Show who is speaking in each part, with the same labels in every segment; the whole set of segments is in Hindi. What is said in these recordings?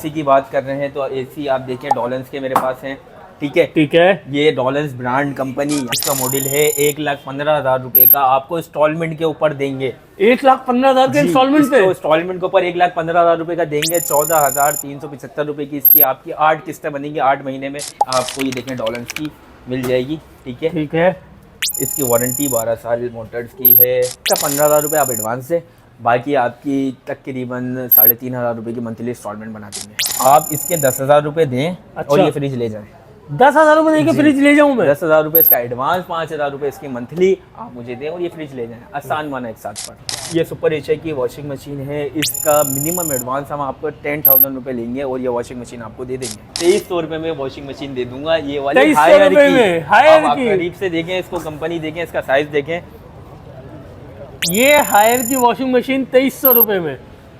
Speaker 1: एसी की बात कर रहे हैं तो एसी आप देखें डॉलन्स के मेरे पास हैं। ठीक है,
Speaker 2: ठीक है।
Speaker 1: ये डॉलन्स ब्रांड कंपनी, इसका मॉडल है 1,15,000 रुपए का। आपको इंस्टॉलमेंट के ऊपर देंगे
Speaker 2: 1,15,000 के इंस्टॉलमेंट पे।
Speaker 1: इंस्टॉलमेंट के ऊपर 1,15,000 रुपए का देंगे। 14,375 रुपए की इसकी आपकी 8 किस्तें बनेंगी 8 महीने में। आपको ये देखें डॉलन्स की मिल जाएगी। ठीक है,
Speaker 2: ठीक है।
Speaker 1: इसकी वारंटी 12 साल मोटर्स की है। इसका 15,000 रुपये आप एडवांस से, बाकी आपकी तकरीबन 3,500 रुपये की मंथली इंस्टॉलमेंट बना देंगे। आप इसके 10,000 रुपये दें
Speaker 2: अच्छा।
Speaker 1: और ये फ्रिज ले जाएं।
Speaker 2: 10,000 रुपए देके फ्रिज ले जाऊं मैं?
Speaker 1: 10,000 रुपये इसका एडवांस, 5,000 रुपये इसकी मंथली आप मुझे दें और ये फ्रिज ले जाएं। आसान माना एक साथ पर। ये सुपर एशिया की वॉशिंग मशीन है। इसका मिनिमम एडवांस हम आपको 10,000 रुपये लेंगे और ये वॉशिंग मशीन आपको दे देंगे। 2300 रुपये में वॉशिंग मशीन दे दूंगा। ये वाली
Speaker 2: 2300 रुपए में हायर
Speaker 1: आप
Speaker 2: की।
Speaker 1: करीब से देखें इसको, कंपनी देखें, इसका साइज देखें।
Speaker 2: ये हायर की वॉशिंग मशीन 2300 रुपए में,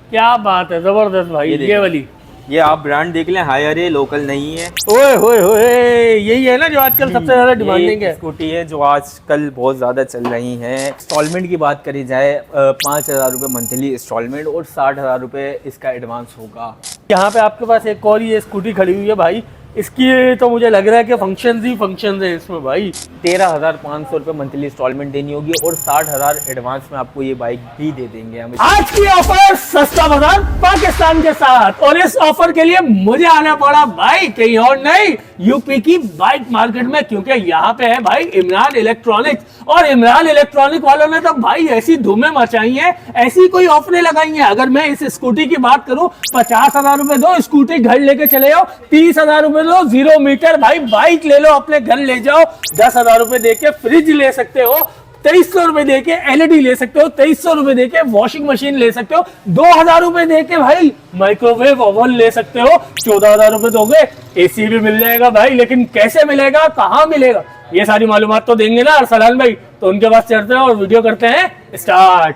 Speaker 2: क्या बात है, जबरदस्त भाई। ये वाली,
Speaker 1: ये आप ब्रांड देख लें, हायर है, लोकल नहीं है।
Speaker 2: ओए होए होए, यही है ना जो आजकल सबसे ज्यादा डिमांडिंग है।
Speaker 1: स्कूटी है जो आजकल बहुत ज्यादा चल रही है। इंस्टॉलमेंट की बात करी जाए 5,000 रुपये मंथली इंस्टॉलमेंट और 60,000 रुपये इसका एडवांस होगा।
Speaker 2: यहाँ पे आपके पास एक और ये स्कूटी खड़ी हुई है भाई, इसकी तो मुझे लग रहा है कि फंक्शन ही फंक्शन है इसमें भाई।
Speaker 1: 13,500 रुपये मंथली इंस्टॉलमेंट देनी होगी और 60,000 एडवांस में आपको ये बाइक भी दे देंगे हम।
Speaker 2: आज की ऑफर सस्ता बाजार पाकिस्तान के साथ, और इस ऑफर के लिए मुझे आना पड़ा भाई कहीं और नहीं, यूपी की बाइक मार्केट में, क्योंकि यहाँ पे है भाई इमरान इलेक्ट्रॉनिक्स। और इमरान इलेक्ट्रॉनिक वालों ने तो भाई ऐसी धूमें मचाई हैं, ऐसी कोई ऑफरें लगाई हैं। अगर मैं इस स्कूटी की बात करूं, 50,000 रुपए दो स्कूटी घर लेके चले जाओ, 30,000 रुपए दो 0 मीटर भाई बाइक ले लो अपने घर ले जाओ, 10,000 रुपए देके फ्रिज ले सकते हो, 2300 रुपए देके एलईडी ले सकते हो, 2300 रुपए देके वॉशिंग मशीन ले सकते हो, 2,000 रुपए देके भाई माइक्रोवेव ओवन ले सकते हो, 14,000 रुपए दोगे एसी भी मिल जाएगा भाई। लेकिन कैसे मिलेगा, कहाँ मिलेगा, ये सारी मालूमात तो देंगे ना अरसलान भाई। तो उनके पास चलते हैं और वीडियो करते हैं स्टार्ट।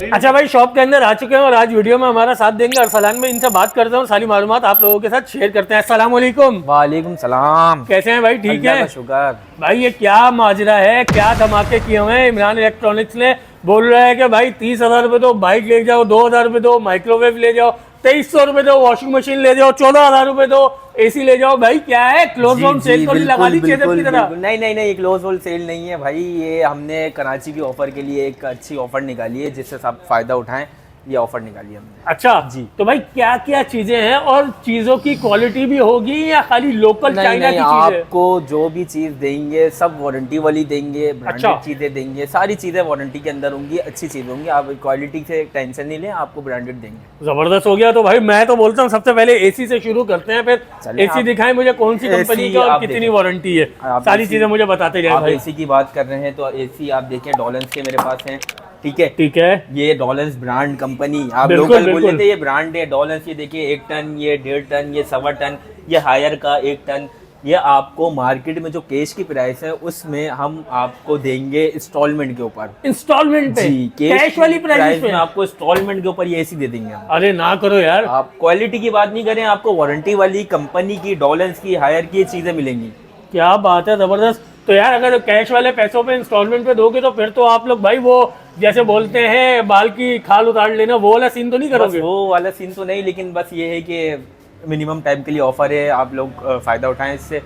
Speaker 2: अच्छा भाई, शॉप के अंदर आ चुके हैं और आज वीडियो में हमारा साथ देंगे अरसलान भाई। इनसे बात करते हैं और सारी मालूमात आप लोगों के साथ शेयर करते हैं। अस्सलाम वालेकुम।
Speaker 1: वालेकुम सलाम।
Speaker 2: कैसे हैं भाई? ठीक है,
Speaker 1: शुक्र
Speaker 2: भाई। ये क्या माजरा है, क्या धमाके किए हुए हैं इमरान इलेक्ट्रॉनिक्स ने? बोल रहा है कि भाई 30,000 रुपए दो बाइक ले जाओ, 2,000 रुपए दो माइक्रोवेव ले जाओ, 2300 रुपए दो वॉशिंग मशीन ले जाओ, 14,000 रुपए दो एसी ले जाओ। भाई क्या है, क्लोज होम सेल तो नहीं लगा दी चेदर की तरह?
Speaker 1: नहीं नहीं नहीं, क्लोज होम सेल नहीं है भाई। ये हमने कराची की ऑफर के लिए एक अच्छी ऑफर निकाली है जिससे सब फायदा उठाएं। ये ऑफर निकाली हमने। अच्छा जी।
Speaker 2: तो भाई क्या क्या चीजें हैं और चीजों की क्वालिटी भी होगी या खाली लोकल चाइना की चीजें?
Speaker 1: आपको जो भी चीज देंगे सब वारंटी वाली देंगे, ब्रांडेड चीजें देंगे, सारी चीजें वारंटी के अंदर होंगी, अच्छी चीज होंगी। आप क्वालिटी से टेंशन नहीं लें, आपको ब्रांडेड देंगे।
Speaker 2: जबरदस्त हो गया। तो भाई मैं तो बोलता हूँ सबसे पहले एसी से शुरू करते हैं, फिर एसी दिखाएं मुझे कौन सी कंपनी की और कितनी वारंटी है, सारी चीजें मुझे बताते जाए भाई।
Speaker 1: एसी की बात कर रहे हैं तो एसी आप देखें डॉलन्स के मेरे पास हैं। ठीक है,
Speaker 2: ठीक है।
Speaker 1: ये डॉलन्स ब्रांड कंपनी, आप लोकल बोल लेते, ये ब्रांड है डॉलन्स। ये देखिए 1 टन, ये 1.5 टन, ये 1.25 टन, ये हायर का 1 टन। ये आपको मार्केट में जो कैश की प्राइस है उसमें हम आपको देंगे इंस्टॉलमेंट के ऊपर।
Speaker 2: इंस्टॉलमेंट पे?
Speaker 1: जी,
Speaker 2: कैश वाली प्राइस
Speaker 1: में आपको इंस्टॉलमेंट के ऊपर ये एसी दे देंगे हम।
Speaker 2: अरे ना करो यार।
Speaker 1: आप क्वालिटी की बात नहीं करें, आपको वारंटी वाली कंपनी की डॉलन्स की हायर की चीजें मिलेंगी।
Speaker 2: क्या बात है, जबरदस्त। तो यार अगर कैश वाले पैसों पे इंस्टॉलमेंट पे दोगे तो फिर तो आप लोग भाई वो जैसे बोलते हैं बाल की खाल उतार लेना, वो वाला सीन तो नहीं करोगे?
Speaker 1: वो वाला सीन तो नहीं, लेकिन बस ये है कि मिनिमम टाइम के लिए ऑफर है, आप लोग फायदा उठाएं इससे।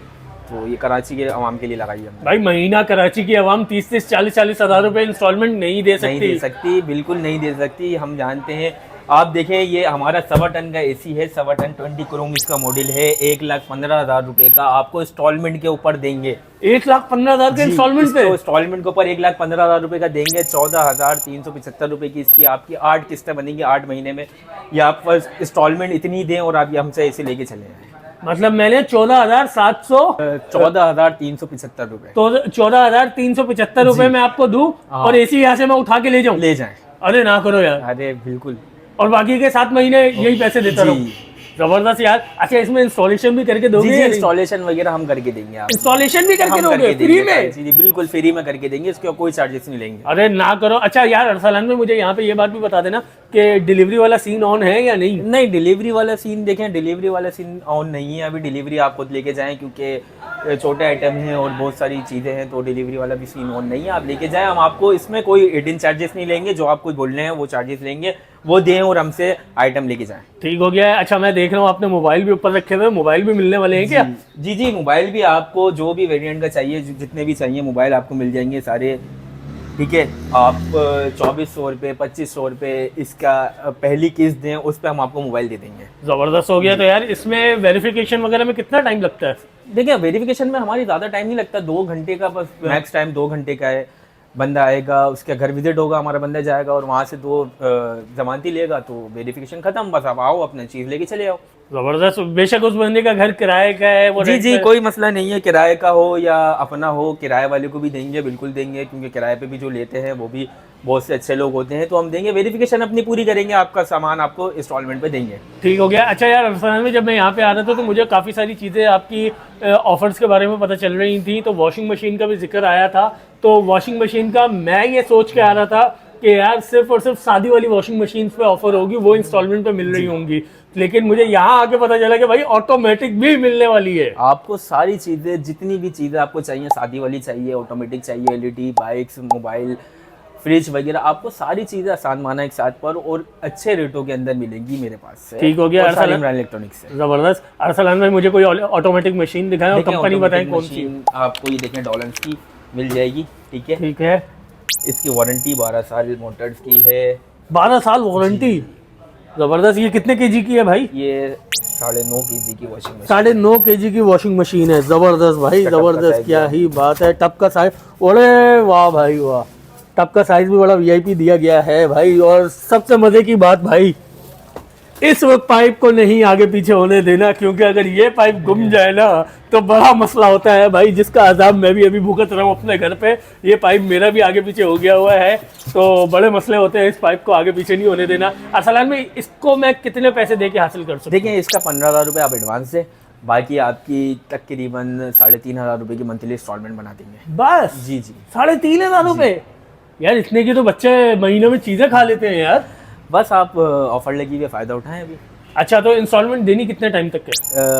Speaker 1: तो ये कराची के आवाम के लिए लगाई हमने
Speaker 2: भाई। महीना कराची की आवाम 30-30, 40-40 हजार रुपए इंस्टॉलमेंट नहीं दे सकती।
Speaker 1: बिल्कुल नहीं दे सकती, हम जानते हैं। आप देखें ये हमारा 1.25 टन का एसी है, 1.25 टन 20 क्रोम इसका मॉडल है, 1,15,000 रुपए का आपको इंस्टॉलमेंट के ऊपर देंगे।
Speaker 2: 1,15,000 के इंस्टॉलमेंट पे?
Speaker 1: इंस्टॉलमेंट के ऊपर 1,15,000 रुपए का देंगे। 14,375 रुपए की इसकी आपकी 8 किस्तें बनेंगी 8 महीने में। या आप इंस्टॉलमेंट इतनी दें और आप हमसे एसी लेके चले जाएं।
Speaker 2: मतलब मैंने
Speaker 1: 14,375 रुपए,
Speaker 2: तो 14,375 रुपए में आपको दूं और एसी यहाँ से मैं उठा के ले जाऊं?
Speaker 1: ले जाएं।
Speaker 2: अरे ना करो यार।
Speaker 1: अरे बिल्कुल।
Speaker 2: और बाकी के 7 महीने यही पैसे देता रहूं? जबरदस्त यार। अच्छा, इसमें इंस्टॉलेशन भी करके
Speaker 1: जी
Speaker 2: दोगे?
Speaker 1: जी, इंस्टॉलेशन वगैरह हम करके देंगे आप।
Speaker 2: इंस्टॉलेशन भी करके
Speaker 1: हम
Speaker 2: दोगे
Speaker 1: करके
Speaker 2: फ्री
Speaker 1: देंगे,
Speaker 2: में?
Speaker 1: जी जी बिल्कुल फ्री में करके देंगे, इसके कोई चार्जेस नहीं लेंगे।
Speaker 2: अरे ना करो। अच्छा यार, अरसलान में मुझे यहाँ पे ये बात भी बता देना कि डिलीवरी वाला सीन ऑन है या नहीं?
Speaker 1: नहीं, डिलीवरी वाला सीन देखें, डिलीवरी वाला सीन ऑन नहीं है अभी। डिलीवरी आप खुद लेके जाएं, क्योंकि छोटे आइटम हैं और बहुत सारी चीज़ें हैं, तो डिलीवरी वाला भी सीन ऑन नहीं है। आप लेके जाएं, हम आपको इसमें कोई हिडन चार्जेस नहीं लेंगे। जो आपको बोल रहे हैं वो चार्जेस लेंगे, वो दें और हमसे आइटम लेके जाएं।
Speaker 2: ठीक हो गया है। अच्छा, मैं देख रहा हूँ आपने मोबाइल भी ऊपर रखे हुए, मोबाइल भी मिलने वाले हैं क्या?
Speaker 1: जी जी, मोबाइल भी आपको जो भी वेरिएंट का चाहिए, जितने भी चाहिए मोबाइल आपको मिल जाएंगे सारे। ठीक है, आप 2400 रुपये 2500 रुपये इसका पहली किस्त दें, उस पर हम आपको मोबाइल दे देंगे।
Speaker 2: जबरदस्त हो गया। तो यार इसमें वेरिफिकेशन वगैरह में कितना टाइम लगता है?
Speaker 1: देखिए, वेरिफिकेशन में हमारी ज़्यादा टाइम नहीं लगता, 2 घंटे का बस मैक्स टाइम 2 घंटे का है। बंदा आएगा, उसका घर विजिट होगा, हमारा बंदा जाएगा और वहाँ से 2 जमानती लेगा, तो वेरिफिकेशन खत्म। बस आप आओ, अपना चीज़ लेके चले आओ।
Speaker 2: जबरदस्त। बेशक उस बंदे का घर किराए का है, वो
Speaker 1: जी
Speaker 2: रेंट
Speaker 1: जी,
Speaker 2: पे-
Speaker 1: कोई मसला नहीं है, किराए का हो या अपना हो, किराए वाले को भी देंगे, बिल्कुल देंगे, क्योंकि किराए पे भी जो लेते हैं वो भी बहुत से अच्छे लोग होते हैं, तो हम देंगे। वेरिफिकेशन अपनी पूरी करेंगे, आपका सामान आपको इंस्टॉलमेंट पे देंगे।
Speaker 2: ठीक हो गया। अच्छा यार, अरसलान में जब मैं यहाँ पे आ रहा था तो मुझे काफ़ी सारी चीज़ें आपकी ऑफर्स के बारे में पता चल रही थी। तो वॉशिंग मशीन का भी जिक्र आया था। तो वॉशिंग मशीन का मैं ये सोच के आ रहा था कि यार सिर्फ और सिर्फ शादी वाली वॉशिंग मशीन पे ऑफर होगी, वो इंस्टॉलमेंट पे मिल रही होंगी। लेकिन मुझे यहाँ आके पता चला कि भाई ऑटोमेटिक भी मिलने वाली है।
Speaker 1: आपको सारी चीज़ें, जितनी भी चीज़ें आपको चाहिए, शादी वाली चाहिए, ऑटोमेटिक चाहिए, एलईडी, बाइक्स, मोबाइल, फ्रिज वगैरह, आपको सारी चीज़ें आसान माना एक साथ पर और अच्छे रेटों के अंदर मिलेंगी मेरे पास से।
Speaker 2: ठीक हो गया।
Speaker 1: और सारी
Speaker 2: अरसलान
Speaker 1: इमरान इलेक्ट्रॉनिक्स से।
Speaker 2: जबरदस्त। अरसलान भाई, मुझे कोई ऑटोमेटिक मशीन दिखाएं और
Speaker 1: देखें,
Speaker 2: कंपनी
Speaker 1: automatic
Speaker 2: बताएं कौन सी।
Speaker 1: मशीन आपको ये देखें, डॉलर्स की मिल जाएगी। ठीक है,
Speaker 2: ठीक है।
Speaker 1: इसकी वारंटी 12 साल मोटर्स की है।
Speaker 2: 12 साल वारंटी। जबरदस्त। ये कितने केजी की है भाई?
Speaker 1: ये 9.5 kg की वॉशिंग मशीन।
Speaker 2: 9.5 केजी की वॉशिंग मशीन है। जबरदस्त भाई,
Speaker 1: इसका टब का
Speaker 2: जबरदस्त।
Speaker 1: size
Speaker 2: क्या
Speaker 1: है।
Speaker 2: ही बात है। टब का साइज, अरे वाह भाई वाह, टब का साइज भी बड़ा वीआईपी दिया गया है भाई। और सबसे मजे की बात भाई, इस पाइप को नहीं आगे पीछे होने देना, क्योंकि अगर ये पाइप गुम जाए ना तो बड़ा मसला होता है भाई, जिसका अजाब मैं भी अभी भुगत रहा हूँ अपने घर पे। ये पाइप मेरा भी आगे पीछे हो गया हुआ है, तो बड़े मसले होते हैं। इस पाइप को आगे पीछे नहीं होने देना। अरसलान में इसको मैं कितने पैसे दे के हासिल कर सकता हूँ?
Speaker 1: देखिए, इसका 15,000 रुपये आप एडवांस दें, बाकी आपकी तकरीबन 3,500 रुपये की मंथली इंस्टॉलमेंट बना देंगे।
Speaker 2: बस
Speaker 1: जी जी,
Speaker 2: 3,500 रुपए? यार इतने की तो बच्चे महीने में चीजें खा लेते हैं यार।
Speaker 1: बस आप ऑफर लगी हुई फ़ायदा उठाएं अभी।
Speaker 2: अच्छा, तो इंस्टॉलमेंट देनी कितने टाइम तक है?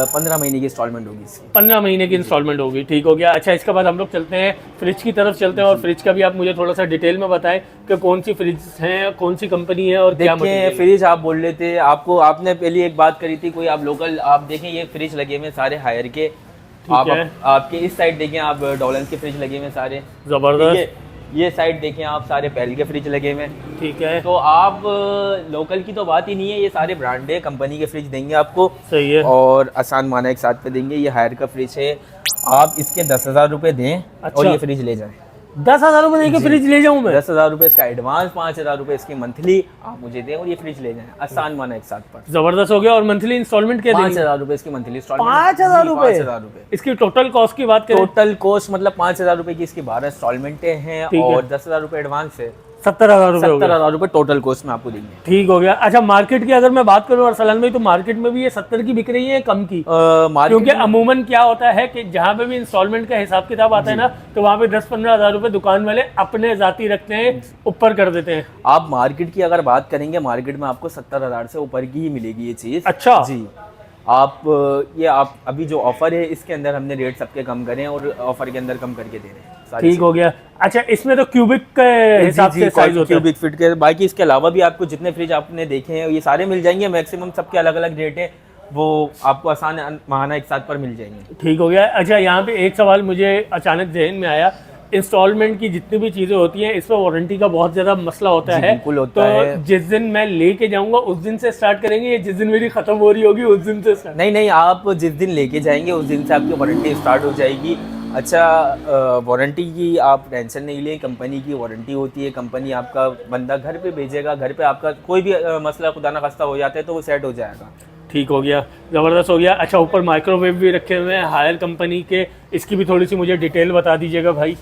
Speaker 1: 15 महीने की इंस्टॉलमेंट होगी इसकी।
Speaker 2: 15 महीने की इंस्टॉलमेंट होगी। ठीक हो गया। अच्छा, इसके बाद हम लोग चलते हैं फ्रिज की तरफ चलते हैं, और फ्रिज का भी आप मुझे थोड़ा सा डिटेल में बताएं कि कौन सी फ्रिज है, कौन सी कंपनी है और क्या
Speaker 1: देखिए,
Speaker 2: मटेरियल।
Speaker 1: फ्रिज आप बोल रहे थे, आपको आपने पहले एक बात करी थी, कोई आप लोकल, आप देखें ये फ्रिज लगे हुए सारे हायर के।
Speaker 2: है।
Speaker 1: आपके इस साइड देखें आप, डॉलर्स के फ्रिज लगे हुए सारे।
Speaker 2: जबरदस्त।
Speaker 1: ठीक है, ये साइड देखें आप, सारे पहल के फ्रिज लगे हुए हैं।
Speaker 2: ठीक है,
Speaker 1: तो आप लोकल की तो बात ही नहीं है, ये सारे ब्रांडेड कंपनी के फ्रिज देंगे आपको,
Speaker 2: सही है।
Speaker 1: और आसान माना एक साथ पे देंगे। ये हायर का फ्रिज है, आप इसके 10,000 रुपये दें और
Speaker 2: अच्छा।
Speaker 1: ये फ्रिज ले जाएं।
Speaker 2: 10,000 रुपए देके फ्रिज ले जाऊं मैं?
Speaker 1: 10,000 रुपये इसका एडवांस, 5,000 रुपये इसकी मंथली आप मुझे दें और ये फ्रिज ले जाएं, आसान माना एक साथ पर।
Speaker 2: जबरदस्त हो गया। और मंथली इंस्टॉलमेंट क्या देंगे?
Speaker 1: 5,000 रुपये इसकी मंथली इंस्टॉलमेंट।
Speaker 2: 5,000 रुपए?
Speaker 1: 5,000 रुपये।
Speaker 2: इसकी टोटल कॉस्ट की बात करें?
Speaker 1: टोटल कॉस्ट मतलब 5,000 रुपये की इसकी 12 इंस्टॉलमेंटें हैं
Speaker 2: ठीक है।
Speaker 1: और 10,000 रुपये एडवांस है।
Speaker 2: 70,000 रुपए हो गए।
Speaker 1: 70,000 रुपये टोटल कॉस्ट में आपको देंगे।
Speaker 2: ठीक हो गया। अच्छा, मार्केट की अगर मैं बात करूं अरसलान में, तो मार्केट में भी ये 70 की बिक रही है, कम की? क्योंकि अमूमन क्या होता है कि जहां पे भी इंस्टॉलमेंट का हिसाब किताब आता है ना, तो वहां पे 10-15 हजार रुपए दुकान वाले अपने जाती रखते हैं, ऊपर कर देते हैं।
Speaker 1: आप मार्केट की अगर बात करेंगे, मार्केट में आपको 70,000 से ऊपर की ही मिलेगी ये चीज़।
Speaker 2: अच्छा
Speaker 1: जी, आप ये आप अभी जो ऑफर है इसके अंदर हमने रेट सबके कम करे हैं और ऑफर के अंदर कम करके दे रहे हैं सारी
Speaker 2: ठीक हो गया। अच्छा, इसमें तो क्यूबिक के हिसाब से साइज होता है?
Speaker 1: क्यूबिक फीट के। बाकी इसके अलावा भी आपको जितने फ्रिज आपने देखे हैं ये सारे मिल जाएंगे, मैक्सिमम सबके अलग अलग रेट है, वो आपको आसान माहाना एक साथ पर मिल जाएंगे।
Speaker 2: ठीक हो गया। अच्छा, यहाँ पे एक सवाल मुझे अचानक जहन में आया, इंस्टॉलमेंट की जितनी भी चीजें होती हैं इस पर वारंटी का बहुत ज्यादा मसला होता
Speaker 1: जी,
Speaker 2: है।
Speaker 1: बिल्कुल होता
Speaker 2: तो
Speaker 1: है।
Speaker 2: जिस दिन मैं लेके जाऊंगा उस दिन से स्टार्ट करेंगे, या जिस दिन मेरी खत्म हो रही होगी उस दिन से स्टार्ट?
Speaker 1: नहीं नहीं, आप जिस दिन लेके जाएंगे उस दिन से आपकी वारंटी स्टार्ट हो जाएगी। अच्छा, वारंटी की आप टेंशन नहीं लें, कंपनी की वारंटी होती है, कंपनी आपका बंदा घर पे भेजेगा, घर पे आपका कोई भी मसला खुदा ना खास्ता हो जाता है तो वो सेट हो जाएगा।
Speaker 2: ठीक हो गया, ज़बरदस्त हो गया। अच्छा, ऊपर माइक्रोवेव भी रखे हुए हैं हायर कंपनी के, इसकी भी थोड़ी सी मुझे डिटेल बता दीजिएगा भाई।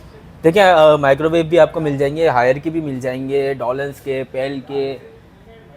Speaker 1: देखिए, माइक्रोवेव भी आपको मिल जाएंगे, हायर के भी मिल जाएंगे, डॉलर्स के, पेल के,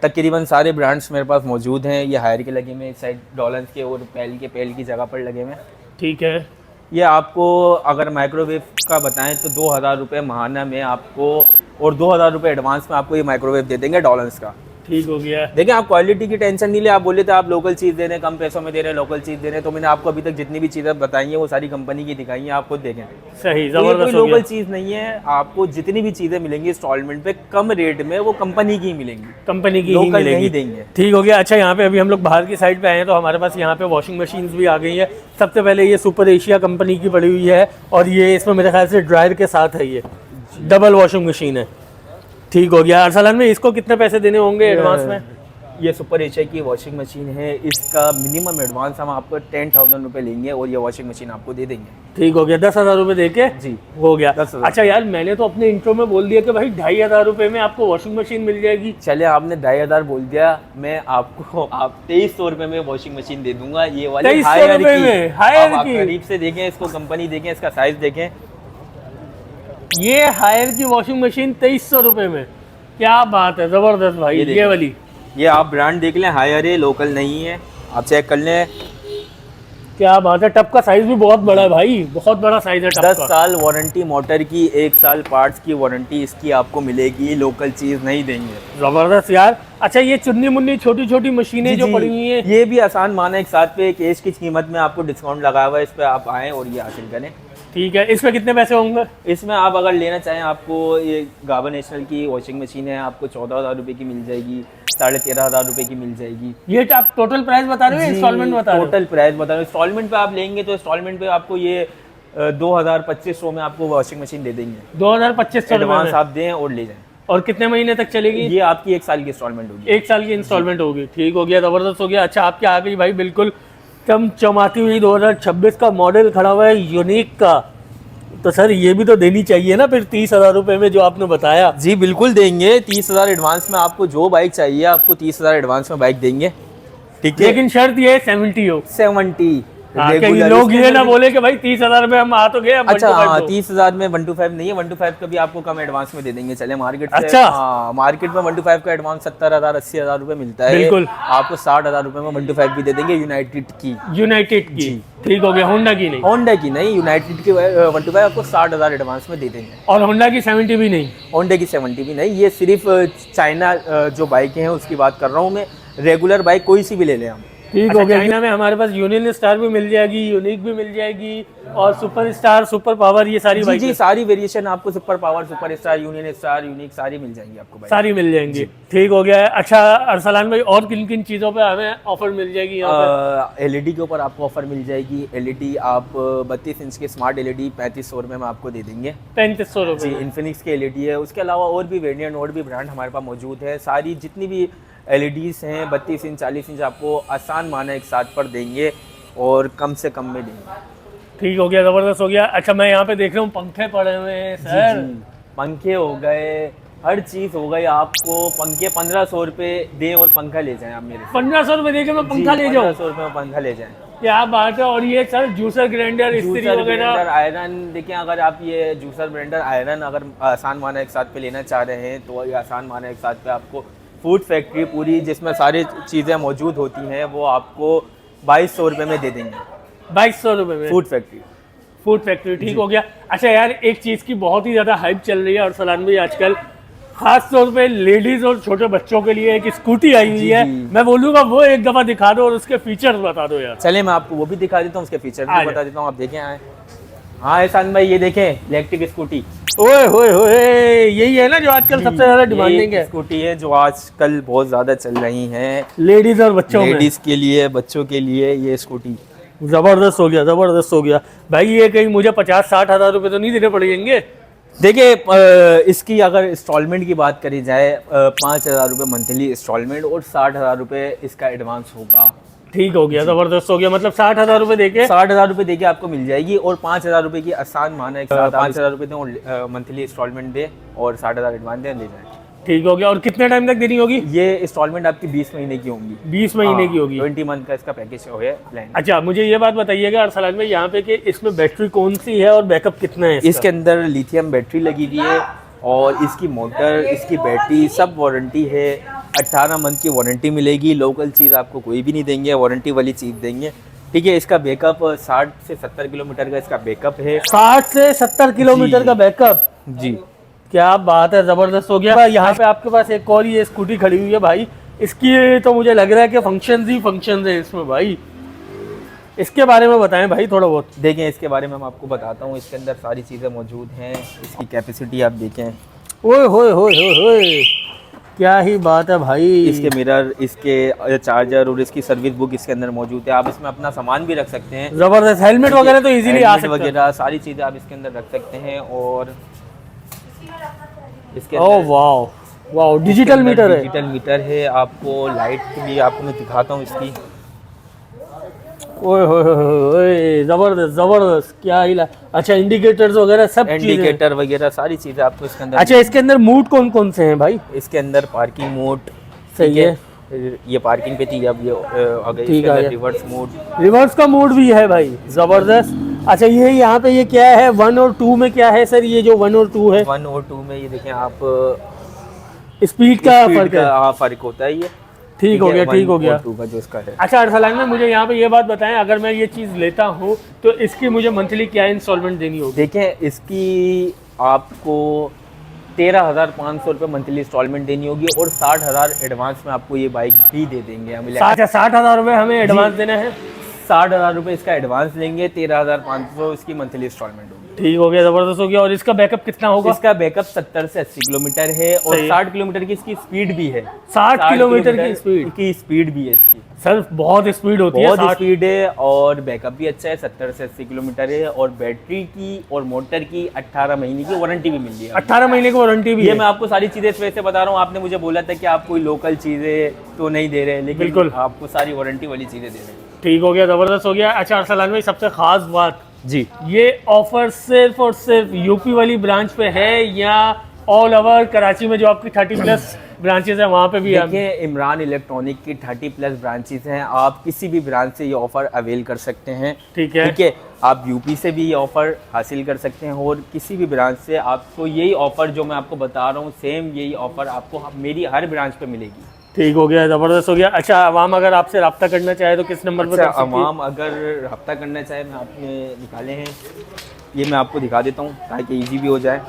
Speaker 1: तकरीबन सारे ब्रांड्स मेरे पास मौजूद हैं। ये हायर के लगे हुए, इस साइड डॉलर्स के और पेल की जगह पर लगे हुए हैं।
Speaker 2: ठीक है।
Speaker 1: ये आपको अगर माइक्रोवेव का बताएं तो 2000 रुपये माहाना में आपको, और 2000 रुपये एडवांस में आपको ये माइक्रोवेव दे देंगे डॉलर्स का।
Speaker 2: ठीक हो गया।
Speaker 1: देखिए, आप क्वालिटी की टेंशन नहीं ले। आप बोले थे आप लोकल चीज़ दे रहे हैं, कम पैसों में दे रहे हैं, लोकल चीज़ दे रहे हैं, तो मैंने आपको अभी तक जितनी भी चीज़ें बताई हैं वो सारी कंपनी की दिखाई हैं, आप खुद देखें।
Speaker 2: सही,
Speaker 1: तो ये कोई
Speaker 2: जबरदस्त हो गया।
Speaker 1: लोकल चीज़ नहीं है। आपको जितनी भी चीज़ें मिलेंगी इंस्टॉलमेंट पे कम रेट में, वो कंपनी की ही मिलेंगी,
Speaker 2: कंपनी की ही
Speaker 1: लोकल
Speaker 2: मिलेगी।
Speaker 1: नहीं देंगे।
Speaker 2: ठीक हो गया। अच्छा, यहाँ पे अभी हम लोग बाहर की साइड पे आए हैं तो हमारे पास यहाँ पे वॉशिंग मशीन्स भी आ गई है। सबसे पहले ये सुपर एशिया कंपनी की पड़ी हुई है और ये इसमें मेरे ख्याल से ड्रायर के साथ है, ये डबल वॉशिंग मशीन है। ठीक हो गया। अरसलान में इसको कितने पैसे देने होंगे एडवांस में?
Speaker 1: ये सुपर एशिया की वॉशिंग मशीन है। इसका मिनिमम एडवांस हम आपको 10,000 रुपये लेंगे और ये वॉशिंग मशीन आपको दे देंगे।
Speaker 2: ठीक हो गया। 10,000 रुपये दे के
Speaker 1: जी
Speaker 2: हो गया।
Speaker 1: 10,000।
Speaker 2: अच्छा यार, मैंने तो अपने इंट्रो में बोल दिया कि भाई 2,500 रुपये में आपको वॉशिंग मशीन मिल जाएगी।
Speaker 1: चले, आपने 2,500 बोल दिया, मैं आपको 2300 रुपये में वॉशिंग मशीन दे दूंगा। ये वाली
Speaker 2: 2300 रुपये में हायर
Speaker 1: आप
Speaker 2: की।
Speaker 1: करीब से देखें इसको, कंपनी देखें, इसका साइज देखें।
Speaker 2: ये हायर की वॉशिंग मशीन 2300 रुपये में, क्या बात है, जबरदस्त भाई।
Speaker 1: ये
Speaker 2: ये वाली,
Speaker 1: ये आप ब्रांड देख लें, हायर है, लोकल नहीं है, आप चेक कर लें।
Speaker 2: क्या बात है। टब का साइज भी बहुत बड़ा है भाई, बहुत बड़ा साइज है टब
Speaker 1: 10
Speaker 2: का।
Speaker 1: साल वारंटी मोटर की, 1 साल पार्ट्स की वारंटी इसकी आपको मिलेगी। लोकल चीज़ नहीं देंगे।
Speaker 2: जबरदस्त यार। अच्छा, ये चुन्नी मुन्नी छोटी छोटी मशीनें जो
Speaker 1: जी,
Speaker 2: पड़ी हुई हैं,
Speaker 1: ये भी आसान माना एक साथ पे केश की कीमत में आपको डिस्काउंट लगा हुआ है, इस पे आप आएँ और ये हासिल करें।
Speaker 2: ठीक है। इसमें कितने पैसे होंगे?
Speaker 1: इसमें आप अगर लेना चाहें, आपको ये गाबा नेशनल की वॉशिंग मशीन है, आपको 14,000 रुपये की मिल जाएगी, 13,500 रुपये की मिल जाएगी।
Speaker 2: ये आप टोटल प्राइस बता रहे हो, इंस्टॉलमेंट बता रहे हो?
Speaker 1: टोटल प्राइस बता रहे हो। इंस्टॉलमेंट पे आप लेंगे तो इंस्टॉलमेंट पे आपको ये 2,000-2,500 में आपको वॉशिंग मशीन दे देंगे।
Speaker 2: 2,500
Speaker 1: एडवांस
Speaker 2: रुपये।
Speaker 1: आप दें और ले जाएं।
Speaker 2: और कितने महीने तक चलेगी?
Speaker 1: ये आपकी 1 साल की इंस्टॉलमेंट होगी।
Speaker 2: 1 साल की इंस्टॉलमेंट होगी। ठीक हो गया, जबरदस्त हो गया। अच्छा, आपके आ गई भाई बिल्कुल चमचमाती हुई 2026 का मॉडल खड़ा हुआ है यूनिक का। तो सर ये भी तो देनी चाहिए ना फिर 30,000 रुपये में जो आपने बताया।
Speaker 1: जी बिल्कुल देंगे। 30,000 एडवांस में, आपको जो बाइक चाहिए आपको 30,000 एडवांस में बाइक देंगे। ठीक है,
Speaker 2: लेकिन शर्त ये 70 हो।
Speaker 1: 70
Speaker 2: कहीं लोग ये ना बोले कि भाई 30,000 में हम आ तो गए।
Speaker 1: अच्छा हाँ, 30,000 में 125 नहीं है, 125 का भी आपको कम एडवांस में दे देंगे। चले मार्केट से,
Speaker 2: अच्छा।
Speaker 1: हाँ, मार्केट में 125 का एडवांस 70,000 80,000 रुपये मिलता है।
Speaker 2: बिल्कुल।
Speaker 1: आपको 60,000 रुपये में 125 भी दे देंगे, यूनाइटेड की।
Speaker 2: यूनाइटेड की। ठीक हो गया। होंडा की नहीं?
Speaker 1: होंडा की नहीं, यूनाइटेड की 125 आपको 60,000 एडवांस में दे देंगे।
Speaker 2: और होंडा की 70 भी नहीं?
Speaker 1: होंडा की 70 भी नहीं। ये सिर्फ चाइना जो बाइकें हैं उसकी बात कर रहा हूँ मैं। रेगुलर बाइक कोई सी भी ले लें हम।
Speaker 2: ठीक हो गया। चाइना में हमारे पास यूनियन स्टार भी मिल जाएगी, यूनिक भी मिल जाएगी, और सुपर स्टार, सुपर पावर, ये सारी बाइक
Speaker 1: जी सारी वेरिएशन आपको super power, super star, union star, unique सारी मिल जाएंगी आपको बाइक।
Speaker 2: सारी मिल जाएंगी। ठीक हो गया। अच्छा अरसलान भाई, और किन किन चीज़ों पे हमें ऑफर मिल जाएगी यहाँ पे?
Speaker 1: एलईडी के ऊपर आपको ऑफर मिल जाएगी। एलईडी आप 32 इंच के स्मार्ट एलईडी 3500 रुपये में आपको दे देंगे।
Speaker 2: 3500
Speaker 1: जी,
Speaker 2: रुपये।
Speaker 1: इन्फिनिक्स की एलईडी है। उसके अलावा और भी वेरिएंट और भी ब्रांड हमारे पास मौजूद है। सारी जितनी भी एलईडीज़ हैं 32 इंच 40 इंच आपको आसान माना एक साथ पर देंगे और कम से कम में देंगे।
Speaker 2: ठीक हो गया, जबरदस्त हो गया। अच्छा, मैं यहाँ पे देख रहा हूँ पंखे पड़े हुए हैं सर।
Speaker 1: जी, पंखे हो गए, हर चीज़ हो गई। आपको पंखे 1500 रुपये दें और पंखा ले जाएं आप मेरे से।
Speaker 2: 1500 रुपये दे के मैं पंखा ले जाऊँ?
Speaker 1: 1500 रुपये में पंखा ले जाएं।
Speaker 2: क्या बात है। और ये सर जूसर ग्राइंडर, इस्त्री
Speaker 1: जूसर
Speaker 2: वगैरह?
Speaker 1: Blender, iron. देखिए, अगर आप ये जूसर ब्लेंडर आयरन अगर आसान माना एक साथ पे लेना चाह रहे हैं तो ये आसान माना एक साथ पे आपको फूड फैक्ट्री पूरी जिसमें सारी चीज़ें मौजूद होती हैं वो आपको 2200 रुपये में दे देंगे।
Speaker 2: 2200 रुपये में
Speaker 1: फूड फैक्ट्री।
Speaker 2: Food factory. ठीक हो गया। अच्छा यार, एक चीज़ की बहुत ही ज़्यादा हाइप चल रही है और सलान भी आजकल, खास तौर पे लेडीज और छोटे बच्चों के लिए एक स्कूटी आई हुई है। मैं बोलूँगा वो एक दफ़ा दिखा दो और उसके फीचर्स बता दो यार।
Speaker 1: चले मैं आपको वो भी दिखा देता हूँ, उसके फीचर भी
Speaker 2: आ
Speaker 1: बता देता हूँ, आप देखें आए। हाँ एहसान भाई, ये देखें इलेक्ट्रिक स्कूटी।
Speaker 2: ओए होए होए, यही है ना जो आजकल सबसे ज़्यादा डिमांडिंग है?
Speaker 1: स्कूटी है जो आजकल बहुत ज़्यादा चल रही हैं
Speaker 2: लेडीज और बच्चों में।
Speaker 1: लेडीज़ के लिए, बच्चों के लिए ये स्कूटी।
Speaker 2: जबरदस्त हो गया, जबरदस्त हो गया भाई। ये कहीं मुझे 50-60 हज़ार रुपये तो नहीं देने पड़ेंगे?
Speaker 1: देखिए, इसकी अगर इंस्टॉलमेंट की बात करी जाए 5,000 रुपये मंथली इंस्टॉलमेंट और 60,000 रुपये इसका एडवांस होगा।
Speaker 2: ठीक हो गया, जबरदस्त हो गया। मतलब 60,000 रुपये देके
Speaker 1: 60,000 रुपये देके आपको मिल जाएगी और 5,000 रुपये की आसान माना एक साथ 5,000 रुपये दें और मंथली इंस्टॉलमेंट दे और 60,000 एडवांस दें, ले जाए।
Speaker 2: ठीक हो गया। और कितने टाइम तक देनी होगी?
Speaker 1: ये इंस्टॉलमेंट आपकी 20 महीने की होंगी।
Speaker 2: 20 महीने की होगी।
Speaker 1: 20 मंथ का इसका पैकेज है प्लान।
Speaker 2: अच्छा, मुझे ये बात बताइएगा अरसलान में यहाँ पे कि इसमें बैटरी कौन सी है और बैकअप कितना है इसका?
Speaker 1: इसके अंदर लिथियम बैटरी लगी हुई है और इसकी मोटर, इसकी बैटरी सब वारंटी है। 18 मंथ की वारंटी मिलेगी। लोकल चीज़ आपको कोई भी नहीं देंगे, वारंटी वाली चीज़ देंगे। ठीक है, इसका बैकअप 60 से 70 किलोमीटर का इसका बैकअप है।
Speaker 2: 60 से 70 किलोमीटर
Speaker 1: जी।
Speaker 2: का बैकअप,
Speaker 1: जी,
Speaker 2: क्या बात है, जबरदस्त हो गया। यहाँ पे आपके पास एक और ये स्कूटी खड़ी हुई है भाई, इसकी तो मुझे लग रहा है कि फंक्शंस ही फंक्शंस है इसमें भाई। इसके बारे में बताएं भाई थोड़ा बहुत।
Speaker 1: देखें इसके बारे में मैं आपको बताता हूँ। इसके अंदर सारी चीज़ें मौजूद हैं। इसकी कैपेसिटी आप देखें।
Speaker 2: ओए होए होए होए होए, क्या ही बात है भाई।
Speaker 1: इसके मिरर, इसके चार्जर और इसकी सर्विस बुक इसके अंदर मौजूद है। आप इसमें अपना सामान भी रख सकते हैं।
Speaker 2: जबरदस्त, हेलमेट वगैरह तो इजीली आ
Speaker 1: हेलमेट
Speaker 2: सकता है
Speaker 1: वगैरह सारी चीज़ें आप इसके अंदर रख सकते हैं। और इसके
Speaker 2: ओह वाह वाह, डिजिटल मीटर है।
Speaker 1: डिजिटल मीटर है। आपको लाइट भी आपको मैं दिखाता हूँ इसकी।
Speaker 2: ओए होए होए होए, जबरदस्त जबरदस्त, क्या ही अच्छा, इंडिकेटर्स वगैरह सब चीजें।
Speaker 1: इंडिकेटर वगैरह सारी चीज़ें आपको इसके अंदर।
Speaker 2: अच्छा, इसके अंदर मूड कौन कौन से हैं भाई?
Speaker 1: इसके अंदर पार्किंग मोड
Speaker 2: सही है,
Speaker 1: ये पार्किंग पे थी, अब ये आ गई।
Speaker 2: ठीक
Speaker 1: इसके अंदर
Speaker 2: है।
Speaker 1: रिवर्स मोड,
Speaker 2: रिवर्स का मोड भी है भाई, जबरदस्त। अच्छा, ये यहाँ पे ये क्या है 1 और 2 में क्या है सर? ये जो 1 और 2 है,
Speaker 1: 1 और 2 में ये देखें आप,
Speaker 2: स्पीड का
Speaker 1: स्पीड
Speaker 2: फर्क है।
Speaker 1: का फर्क होता है ये।
Speaker 2: ठीक हो गया, ठीक हो गया।
Speaker 1: 2 का जो इसका है।
Speaker 2: अच्छा अरसलान में मुझे यहाँ पे ये बात बताएं, अगर मैं ये चीज़ लेता हूँ तो इसकी मुझे मंथली क्या इंस्टॉलमेंट देनी होगी?
Speaker 1: देखें इसकी आपको 13,500 रुपये मंथली इंस्टॉलमेंट देनी होगी और 60,000 एडवांस में आपको ये बाइक भी दे देंगे हम।
Speaker 2: 60,000 रुपये हमें एडवांस देना है।
Speaker 1: 60,000 रुपये इसका एडवांस लेंगे, 13,500 इसकी मंथली इंस्टॉलमेंट होगी।
Speaker 2: ठीक हो गया, जबरदस्त हो गया। और इसका बैकअप कितना होगा?
Speaker 1: इसका बैकअप 70 से 80 किलोमीटर है और
Speaker 2: सही है।
Speaker 1: 60 किलोमीटर की इसकी स्पीड भी है।
Speaker 2: 60 किलोमीटर की स्पीड
Speaker 1: भी है इसकी।
Speaker 2: सर बहुत स्पीड होती है,
Speaker 1: बहुत
Speaker 2: 60।
Speaker 1: स्पीड है और बैकअप भी अच्छा है। 70 से 80 किलोमीटर है और बैटरी की और मोटर की 18 महीने की वारंटी भी मिल रही है।
Speaker 2: 18 महीने की वारंटी भी
Speaker 1: ये
Speaker 2: है।
Speaker 1: मैं आपको सारी चीज़ें इस वजह से बता रहा हूँ। आपने मुझे बोला था कि आप कोई लोकल चीज़ें तो नहीं दे रहे, लेकिन
Speaker 2: बिल्कुल
Speaker 1: आपको सारी वारंटी वाली चीज़ें दे रहे हैं।
Speaker 2: ठीक हो गया, जबरदस्त हो गया। अच्छा अरसलान भाई, सबसे खास बात,
Speaker 1: जी,
Speaker 2: ये ऑफर सिर्फ और सिर्फ यूपी वाली ब्रांच पे है या ऑल ओवर कराची में जो आपकी 30+ ब्रांचेस है वहाँ पे भी है?
Speaker 1: देखिए इमरान इलेक्ट्रॉनिक की 30+ ब्रांचेस हैं। आप किसी भी ब्रांच से ये ऑफ़र अवेल कर सकते हैं।
Speaker 2: ठीक है,
Speaker 1: ठीक है, आप यूपी से भी ये ऑफ़र हासिल कर सकते हैं और किसी भी ब्रांच से आपको यही ऑफ़र जो मैं आपको बता रहा हूँ, सेम यही ऑफ़र आपको मेरी हर ब्रांच पे मिलेगी।
Speaker 2: ठीक हो गया, ज़बरदस्त हो गया। अच्छा, अवाम अगर आपसे रब्ता करना चाहे तो किस नंबर पर कर सकती है?
Speaker 1: अवाम अगर रब्ता करना चाहे, मैं आपने निकाले हैं, ये मैं आपको दिखा देता हूँ ताकि ईजी भी हो जाए।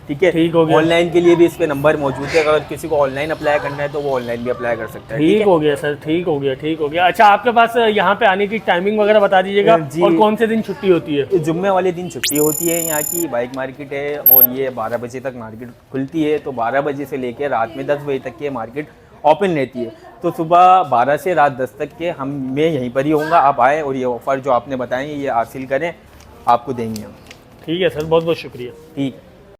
Speaker 1: ठीक है,
Speaker 2: ठीक हो गया।
Speaker 1: ऑनलाइन के लिए भी इस पे नंबर मौजूद है। अगर किसी को ऑनलाइन अप्लाई करना है तो वो ऑनलाइन भी अप्लाई कर सकता है।
Speaker 2: ठीक हो गया सर, ठीक हो गया, ठीक हो गया। अच्छा, आपके पास यहाँ पे आने की टाइमिंग वगैरह बता दीजिएगा
Speaker 1: जी।
Speaker 2: और कौन से दिन छुट्टी होती है?
Speaker 1: जुम्मे वाले दिन छुट्टी होती है। यहाँ की बाइक मार्केट है और ये 12 बजे तक मार्केट खुलती है। तो 12 बजे से लेकर रात में 10 बजे तक ये मार्केट ओपन रहती है। तो सुबह 12 से रात 10 तक के मैं यहीं पर ही होऊंगा। आप आएँ और ये ऑफ़र जो आपने बताए ये हासिल करें, आपको देंगे हम।
Speaker 2: ठीक है सर, बहुत बहुत शुक्रिया।
Speaker 1: ठीक।